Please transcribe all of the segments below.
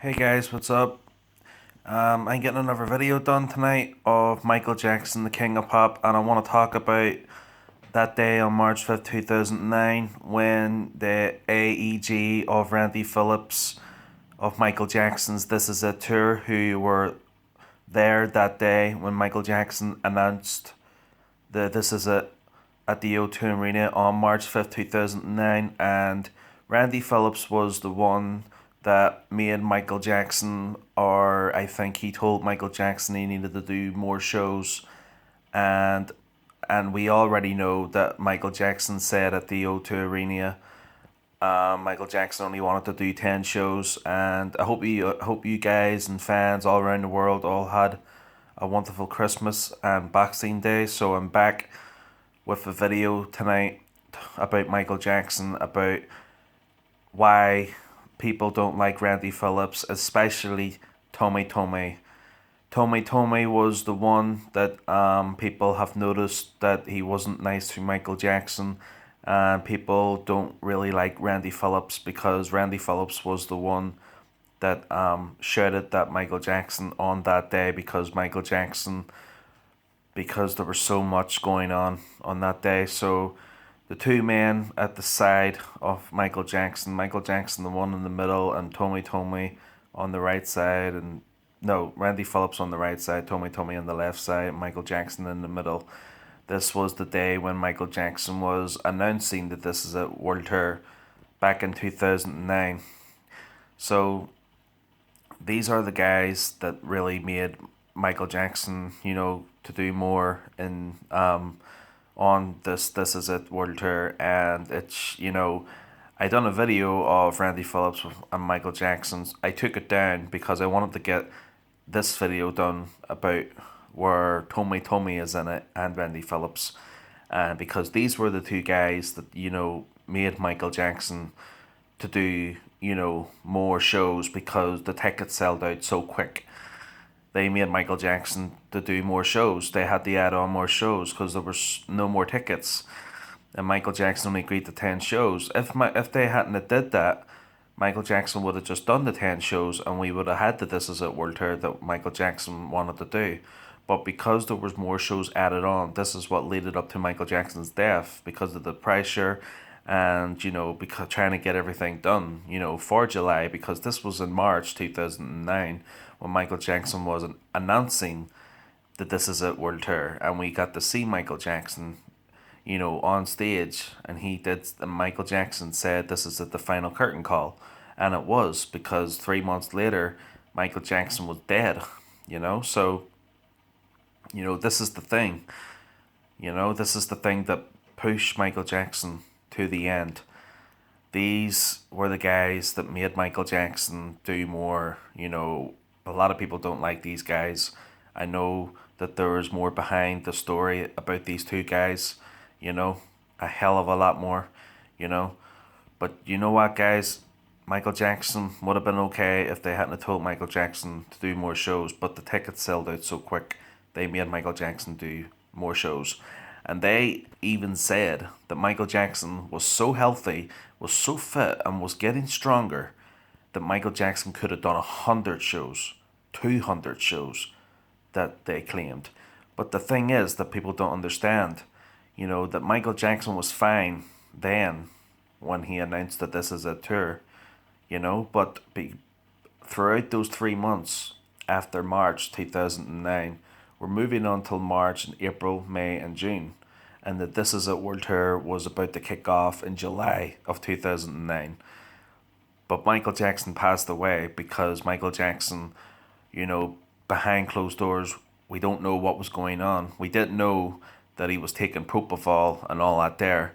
Hey guys, what's up? I'm getting another video done tonight of Michael Jackson, the King of Pop, and I want to talk about that day on March 5th, 2009, when the AEG of Randy Phillips of Michael Jackson's This Is It tour, who were there that day when Michael Jackson announced the This Is It at the O2 Arena on March 5th, 2009, and Randy Phillips was the one that made Michael Jackson, or I think he told Michael Jackson he needed to do more shows, and we already know that Michael Jackson said at the O2 Arena, Michael Jackson only wanted to do 10 shows, and I hope you guys and fans all around the world all had a wonderful Christmas and Boxing Day. So I'm back with a video tonight about Michael Jackson, about why people don't like Randy Phillips, especially Tommy Tommy. Tommy Tommy was the one that people have noticed that he wasn't nice to Michael Jackson, and people don't really like Randy Phillips because Randy Phillips was the one that shouted at Michael Jackson on that day because there was so much going on that day. So the two men at the side of Michael Jackson the one in the middle, and Tommy Tommy on the right side, and no, Randy Phillips on the right side, Tommy Tommy on the left side, Michael Jackson in the middle. This was the day when Michael Jackson was announcing that This Is It World Tour back in 2009. So these are the guys that really made Michael Jackson, to do more in on This Is It World Tour, and it's I done a video of Randy Phillips and Michael Jackson's. I took it down because I wanted to get this video done about where Tommy Tommy is in it and Randy Phillips, and because these were the two guys that made Michael Jackson to do more shows because the tickets sold out so quick. They made Michael Jackson to do more shows. They had to add on more shows because there was no more tickets, and Michael Jackson only agreed to 10 shows. If they hadn't have did that, Michael Jackson would have just done the 10 shows, and we would have had the This Is It World Tour that Michael Jackson wanted to do. But because there was more shows added on, this is what led it up to Michael Jackson's death because of the pressure, and because trying to get everything done for July, because this was in March 2009 when Michael Jackson was announcing that This Is It World Tour, and we got to see Michael Jackson on stage, and Michael Jackson said this is at the final curtain call, and it was because 3 months later Michael Jackson was dead. So this is the thing. This is the thing that pushed Michael Jackson to the end. These were the guys that made Michael Jackson do more. A lot of people don't like these guys. I know that there is more behind the story about these two guys, a hell of a lot more, you know. But you know what, guys? Michael Jackson would have been okay if they hadn't told Michael Jackson to do more shows, but the tickets sold out so quick, they made Michael Jackson do more shows. And they even said that Michael Jackson was so healthy, was so fit, and was getting stronger that Michael Jackson could have done 100 shows, 200 shows that they claimed. But the thing is that people don't understand, that Michael Jackson was fine then when he announced that This Is a tour, but throughout those 3 months after March 2009, we're moving on till March and April, May and June, and that This Is a World Tour was about to kick off in July of 2009. But Michael Jackson passed away because Michael Jackson, behind closed doors, we don't know what was going on. We didn't know that he was taking propofol and all that there.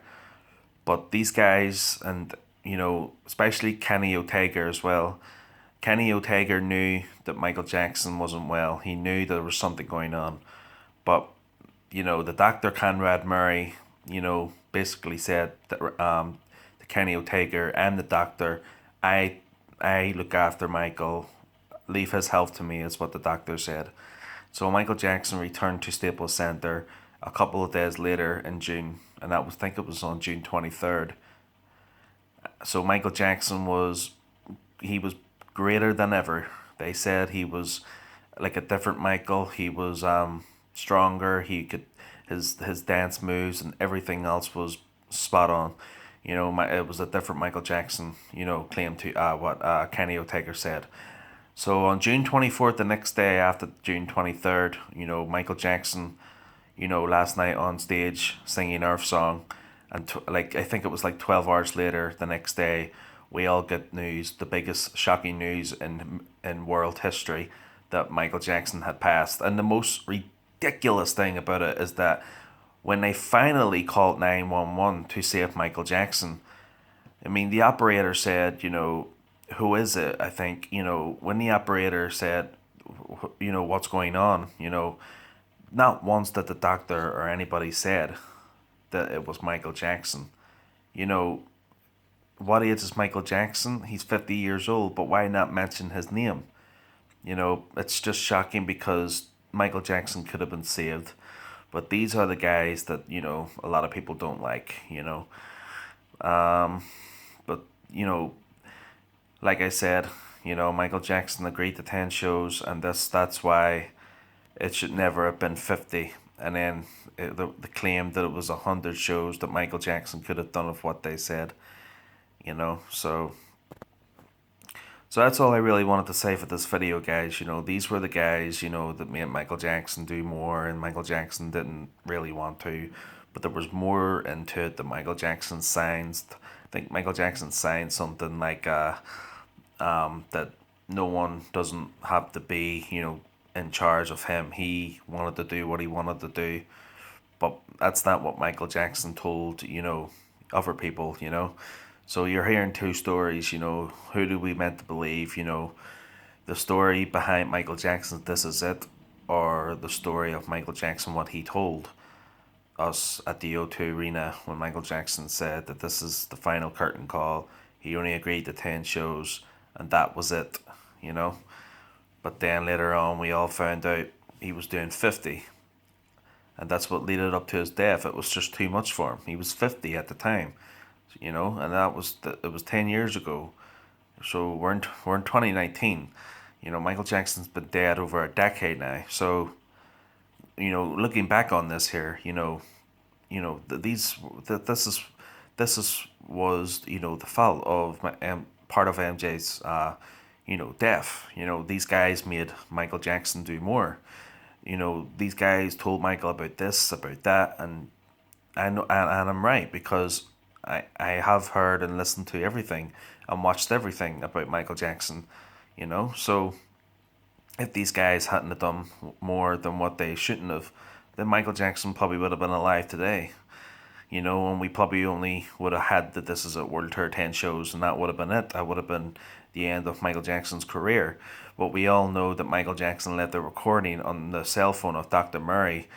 But these guys, and especially Kenny Ortega as well. Kenny Ortega knew that Michael Jackson wasn't well. He knew there was something going on. But, the doctor Conrad Murray, basically said that to Kenny Ortega and the doctor, I look after Michael. Leave his health to me, is what the doctor said. So Michael Jackson returned to Staples Center a couple of days later in June, and I think it was on June 23rd. So Michael Jackson was greater than ever. They said he was like a different Michael. He was stronger. He could his dance moves and everything else was spot on. It was a different Michael Jackson. Claimed to what Kenny O'Taker said. So on June 24th, the next day after June 23rd, Michael Jackson, last night on stage singing Earth Song, and like I think it was like 12 hours later, the next day, we all get news, the biggest shocking news in world history, that Michael Jackson had passed. And the most ridiculous thing about it is that when they finally called 911 to save Michael Jackson, I mean, the operator said, who is it? I think, when the operator said, what's going on, not once did the doctor or anybody said that it was Michael Jackson. You know, what age is Michael Jackson? He's 50 years old, but why not mention his name? It's just shocking because Michael Jackson could have been saved. But these are the guys that, a lot of people don't like. But, like I said, Michael Jackson agreed to 10 shows, and that's why it should never have been 50. And then the claim that it was 100 shows that Michael Jackson could have done of what they said, So that's all I really wanted to say for this video, guys. These were the guys, that made Michael Jackson do more, and Michael Jackson didn't really want to. But there was more into it that Michael Jackson signed. I think Michael Jackson signed something like that no one doesn't have to be, in charge of him. He wanted to do what he wanted to do. But that's not what Michael Jackson told, other people. So you're hearing two stories, who do we meant to believe, the story behind Michael Jackson's This Is It, or the story of Michael Jackson, what he told us at the O2 Arena when Michael Jackson said that this is the final curtain call. He only agreed to 10 shows and that was it, But then later on we all found out he was doing 50. And that's what led up to his death. It was just too much for him. He was 50 at the time. And it was 10 years ago. So we're in 2019. Michael Jackson's been dead over a decade now. So, looking back on this here, this was the fault of part of MJ's death. These guys made Michael Jackson do more. These guys told Michael about this, about that, and I'm right because I have heard and listened to everything and watched everything about Michael Jackson, So if these guys hadn't have done more than what they shouldn't have, then Michael Jackson probably would have been alive today, and we probably only would have had that This Is a World Tour 10 shows, and that would have been it. That would have been the end of Michael Jackson's career. But we all know that Michael Jackson left the recording on the cell phone of Dr. Murray.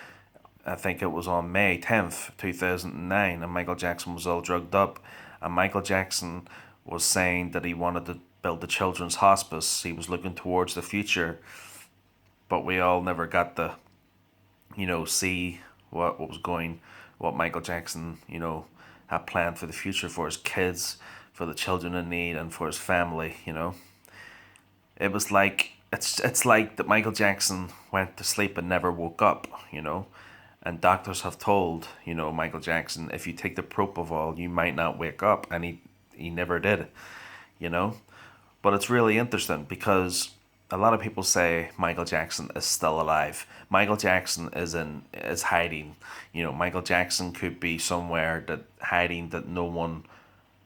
I think it was on May 10th, 2009, and Michael Jackson was all drugged up. And Michael Jackson was saying that he wanted to build a children's hospice. He was looking towards the future. But we all never got to, see what Michael Jackson, had planned for the future for his kids, for the children in need, and for his family, It was like, it's like that Michael Jackson went to sleep and never woke up, And doctors have told, Michael Jackson, if you take the propofol, you might not wake up. And he never did, But it's really interesting because a lot of people say Michael Jackson is still alive. Michael Jackson is hiding. Michael Jackson could be somewhere hiding that no one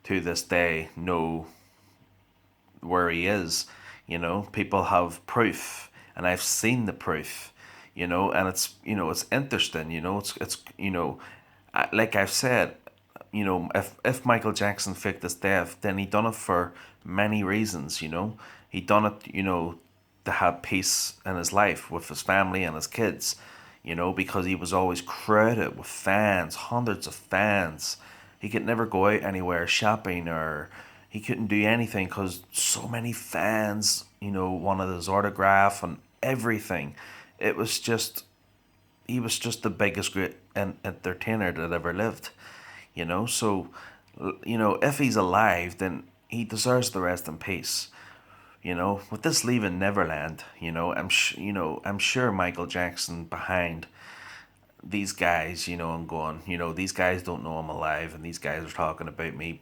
to this day know where he is. People have proof, and I've seen the proof. And it's interesting. Like I've said, if Michael Jackson faked his death, then he done it for many reasons. He done it, to have peace in his life with his family and his kids, because he was always crowded with fans, hundreds of fans. He could never go out anywhere shopping, or he couldn't do anything because so many fans, wanted his autograph and everything. It was just, he was just the biggest great entertainer that ever lived, So, if he's alive, then he deserves the rest in peace. with this leaving Neverland, I'm sure Michael Jackson behind these guys, and going, these guys don't know I'm alive, and these guys are talking about me.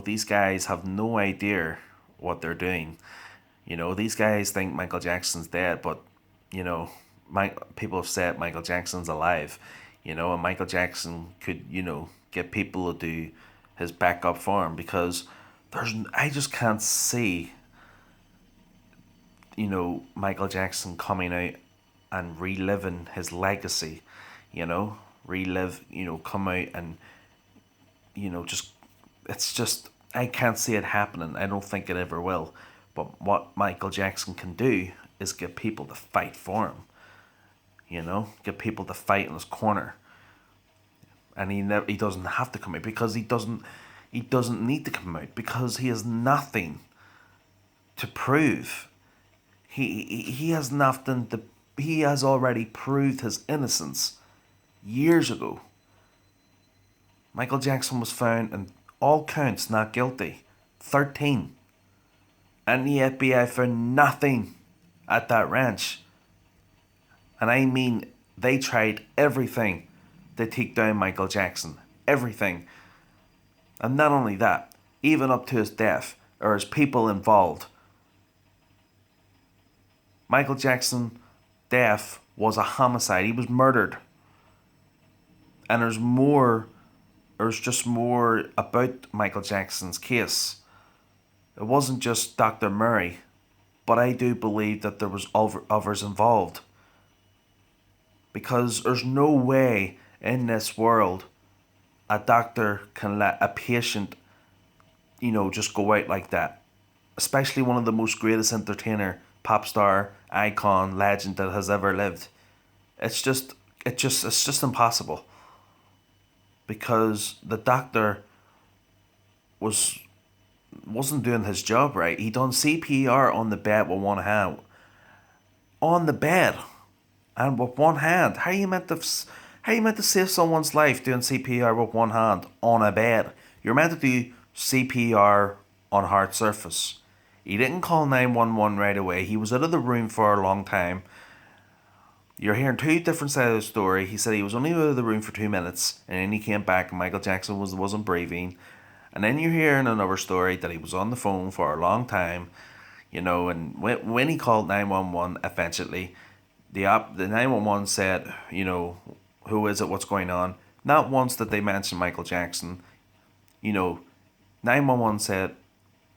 These guys have no idea what they're doing. These guys think Michael Jackson's dead, but you know, people have said Michael Jackson's alive. And Michael Jackson could, get people to do his backup for him, because I just can't see, Michael Jackson coming out and reliving his legacy, come out and, just, it's just, I can't see it happening. I don't think it ever will. But what Michael Jackson can do is get people to fight for him, get people to fight in his corner. And he doesn't have to come out, because he doesn't need to come out, because he has nothing to prove. He has nothing to. He has already proved his innocence years ago. Michael Jackson was found in all counts not guilty, 13, and the FBI found nothing at that ranch. And I mean, they tried everything to take down Michael Jackson, everything. And not only that, even up to his death, or his people involved. Michael Jackson's death was a homicide. He was murdered. And there's just more about Michael Jackson's case. It wasn't just Dr. Murray, but I do believe that there was others involved. Because there's no way in this world a doctor can let a patient, just go out like that. Especially one of the most greatest entertainer, pop star, icon, legend that has ever lived. It's just impossible. Because the doctor wasn't doing his job right. He done CPR on the bed with one hand. On the bed. And with one hand. How you meant to save someone's life doing CPR with one hand on a bed? You're meant to do CPR on hard surface. He didn't call 911 right away. He was out of the room for a long time. You're hearing two different sides of the story. He said he was only out of the room for 2 minutes, and then he came back and Michael Jackson wasn't breathing. And then you're hearing another story that he was on the phone for a long time, and when he called 911 eventually, the 911 said, who is it, what's going on? Not once did they mention Michael Jackson. 911 said,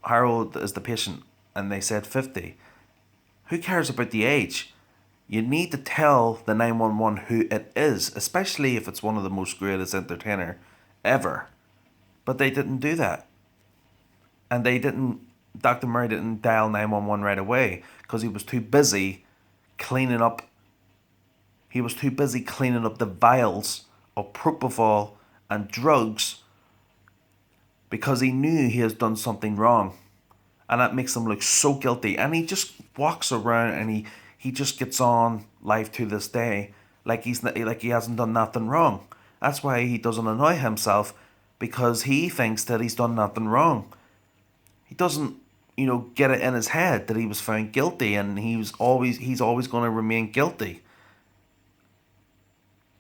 how old is the patient? And they said 50. Who cares about the age? You need to tell the 911 who it is, especially if it's one of the most greatest entertainer ever. But they didn't do that. And Dr. Murray didn't dial 911 right away, because he was too busy cleaning up. He was too busy cleaning up the vials of propofol and drugs, because he knew he has done something wrong. And that makes him look so guilty. And he just walks around and he just gets on life to this day like he hasn't done nothing wrong. That's why he doesn't annoy himself, because he thinks that he's done nothing wrong. He doesn't, get it in his head that he was found guilty, and he's always going to remain guilty.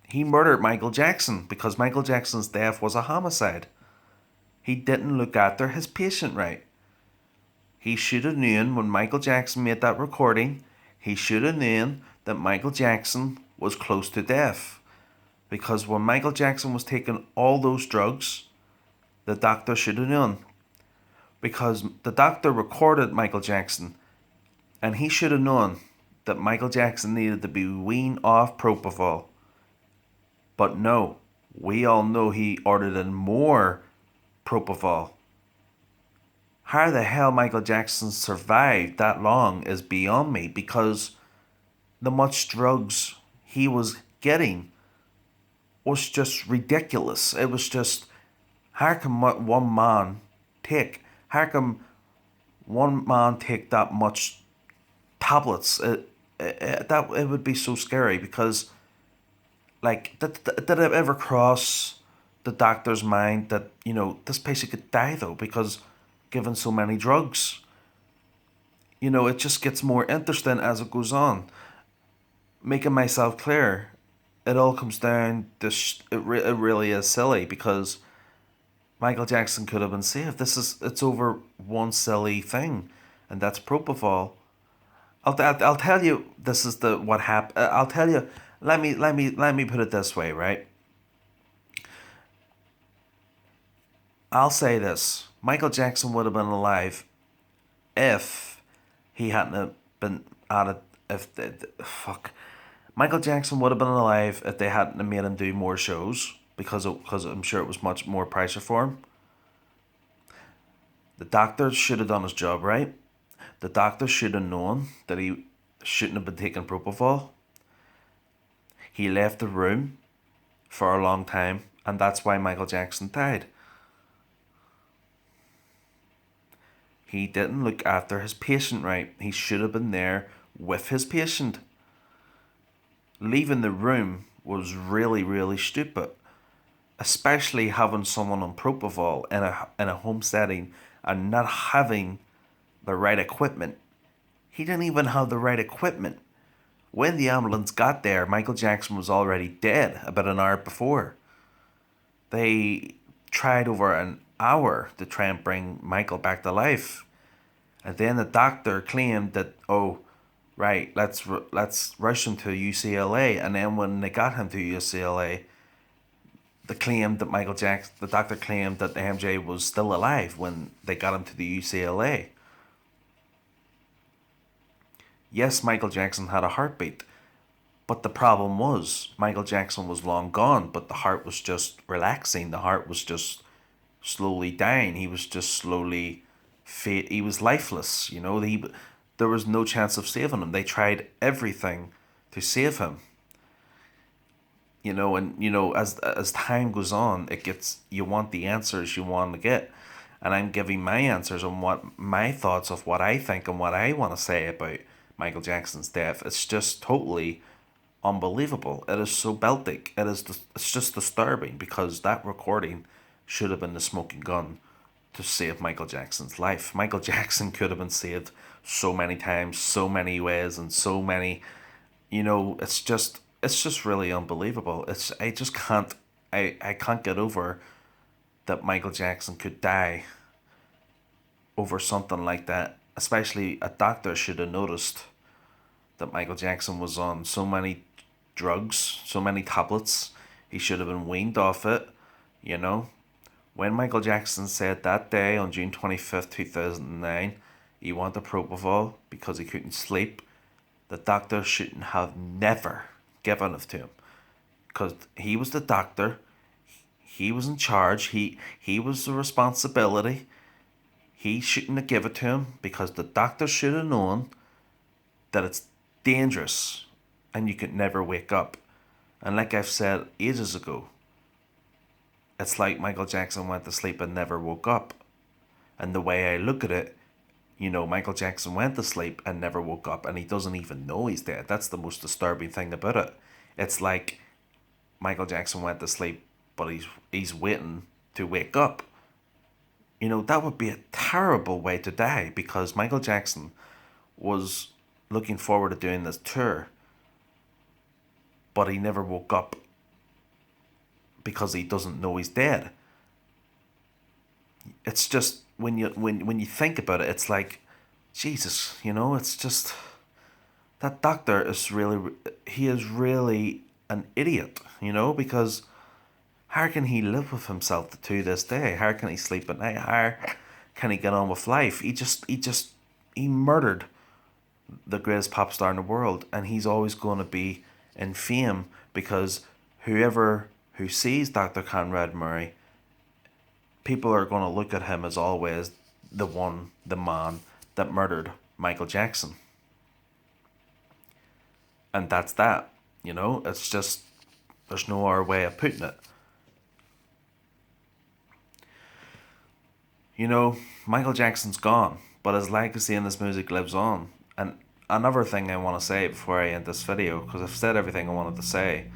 He murdered Michael Jackson because Michael Jackson's death was a homicide. He didn't look after his patient right. He should have known when Michael Jackson made that recording, he should have known that Michael Jackson was close to death. Because when Michael Jackson was taking all those drugs, the doctor should have known. Because the doctor recorded Michael Jackson, and he should have known that Michael Jackson needed to be weaned off propofol. But no, we all know he ordered in more propofol. How the hell Michael Jackson survived that long is beyond me, because the much drugs he was getting was just ridiculous. It was just, how come one man take that much tablets? It would be so scary, because did it ever cross the doctor's mind that this patient could die though, because given so many drugs? It just gets more interesting as it goes on. Making myself clear, it all comes down to it really is silly because Michael Jackson could have been saved. It's over one silly thing, and that's propofol. I'll tell you this is the what happened. I'll tell you. Let me put it this way, right? I'll say this: Michael Jackson would have been alive if he hadn't have been added. If fuck, Michael Jackson would have been alive if they hadn't made him do more shows because I'm sure it was much more pressure for him. The doctor should have done his job right. The doctor should have known that he shouldn't have been taking propofol. He left the room for a long time, and that's why Michael Jackson died. He didn't look after his patient right. He should have been there with his patient. Leaving the room was really, really stupid, especially having someone on propofol in a home setting and not having the right equipment. He didn't even have the right equipment. When the ambulance got there, Michael Jackson was already dead about an hour before. They tried over an hour to try and bring Michael back to life. And then the doctor claimed that, oh, right, let's rush him to UCLA. And then when they got him to UCLA, the doctor claimed that the MJ was still alive when they got him to the UCLA. Yes, Michael Jackson had a heartbeat, but the problem was Michael Jackson was long gone, but the heart was just relaxing. The heart was just slowly dying. He was just slowly he was lifeless. There was no chance of saving him. They tried everything to save him. As time goes on, you want the answers you want to get, and I'm giving my answers on what my thoughts of what I think and what I want to say about Michael Jackson's death. It's just totally unbelievable. It is so Celtic. It's just disturbing because that recording should have been the smoking gun to save Michael Jackson's life. Michael Jackson could have been saved so many times, so many ways, and so many. It's just really unbelievable. I just can't I can't get over that Michael Jackson could die over something like that. Especially a doctor should have noticed that Michael Jackson was on so many drugs, so many tablets. He should have been weaned off it, you know. When Michael Jackson said that day on June 25th, 2009, he wanted propofol because he couldn't sleep, the doctor shouldn't have never given it to him. Because he was the doctor, he was in charge, he was the responsibility. He shouldn't have given it to him because the doctor should have known that it's dangerous and you could never wake up. And like I've said ages ago, it's like Michael Jackson went to sleep and never woke up. And the way I look at it, Michael Jackson went to sleep and never woke up and he doesn't even know he's dead. That's the most disturbing thing about it. It's like Michael Jackson went to sleep, but he's waiting to wake up. That would be a terrible way to die because Michael Jackson was looking forward to doing this tour, but he never woke up because he doesn't know he's dead. It's just when you think about it, it's like, Jesus, it's just that doctor is really an idiot, because how can he live with himself to this day? How can he sleep at night? How can he get on with life? He murdered the greatest pop star in the world, and he's always going to be in fame because who sees Dr. Conrad Murray, people are going to look at him as always the man that murdered Michael Jackson. And that's that. It's just, there's no other way of putting it. Michael Jackson's gone, but his legacy in this music lives on. And another thing I want to say before I end this video, because I've said everything I wanted to say,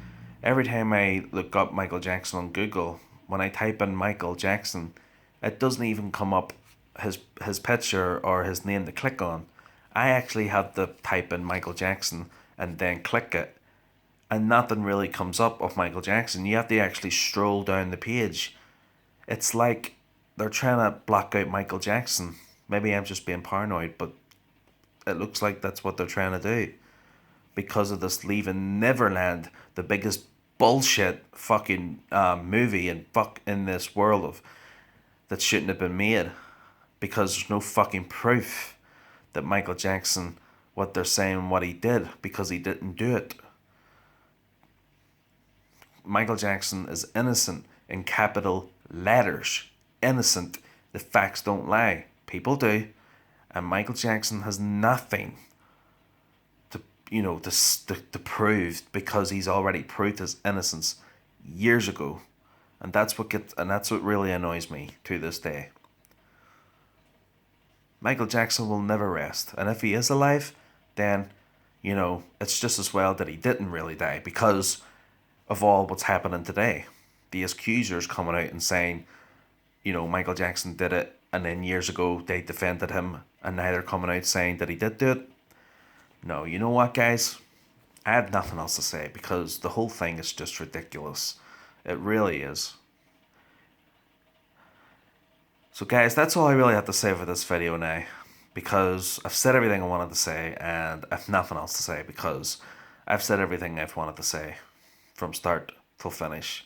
every time I look up Michael Jackson on Google, when I type in Michael Jackson, it doesn't even come up his picture or his name to click on. I actually had to type in Michael Jackson and then click it, and nothing really comes up of Michael Jackson. You have to actually stroll down the page. It's like they're trying to block out Michael Jackson. Maybe I'm just being paranoid, but it looks like that's what they're trying to do. Because of this Leaving Neverland, the biggest bullshit fucking movie in this world of that shouldn't have been made. Because there's no fucking proof that Michael Jackson, what they're saying, what he did, because he didn't do it. Michael Jackson is innocent in capital letters. Innocent. The facts don't lie. People do. And Michael Jackson has nothing to, to prove, because he's already proved his innocence years ago. And that's what really annoys me to this day. Michael Jackson will never rest. And if he is alive, then, it's just as well that he didn't really die, because of all what's happening today. The accusers coming out and saying, Michael Jackson did it, and then years ago they defended him, and now they're coming out saying that he did do it. No, you know what, guys? I have nothing else to say, because the whole thing is just ridiculous. It really is. So guys, that's all I really have to say for this video now, because I've said everything I wanted to say, and I've nothing else to say, because I've said everything I've wanted to say from start till finish.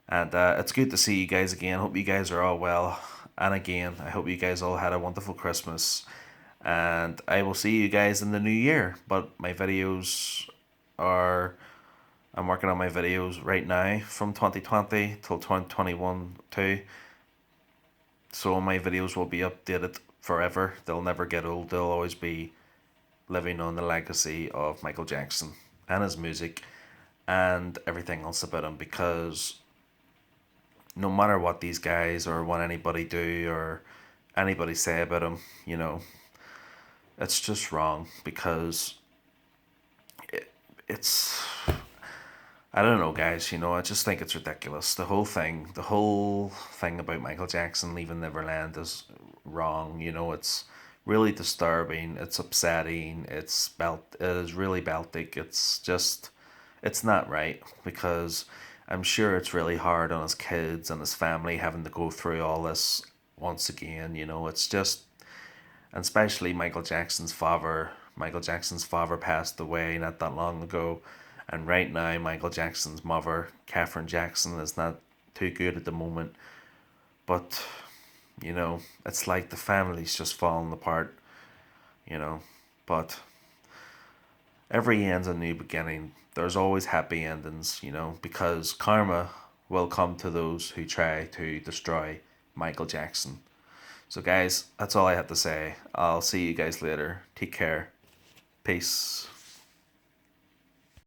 And it's good to see you guys again. Hope you guys are all well. And again, I hope you guys all had a wonderful Christmas. And I will see you guys in the new year. But my videos are... I'm working on my videos right now from 2020 till 2021 too. So my videos will be updated forever. They'll never get old. They'll always be living on the legacy of Michael Jackson and his music and everything else about him, because no matter what these guys or what anybody do or anybody say about him, it's just wrong, because it's I don't know, guys, I just think it's ridiculous. The whole thing about Michael Jackson leaving Neverland is wrong. It's really disturbing, it's upsetting, it is really Baltic. It's not right, because I'm sure it's really hard on his kids and his family having to go through all this once again. It's just, and especially Michael Jackson's father. Michael Jackson's father passed away not that long ago, and right now Michael Jackson's mother, Catherine Jackson, is not too good at the moment. But it's like the family's just falling apart. But every end's a new beginning. There's always happy endings, because karma will come to those who try to destroy Michael Jackson. So guys, that's all I have to say. I'll see you guys later. Take care. Peace.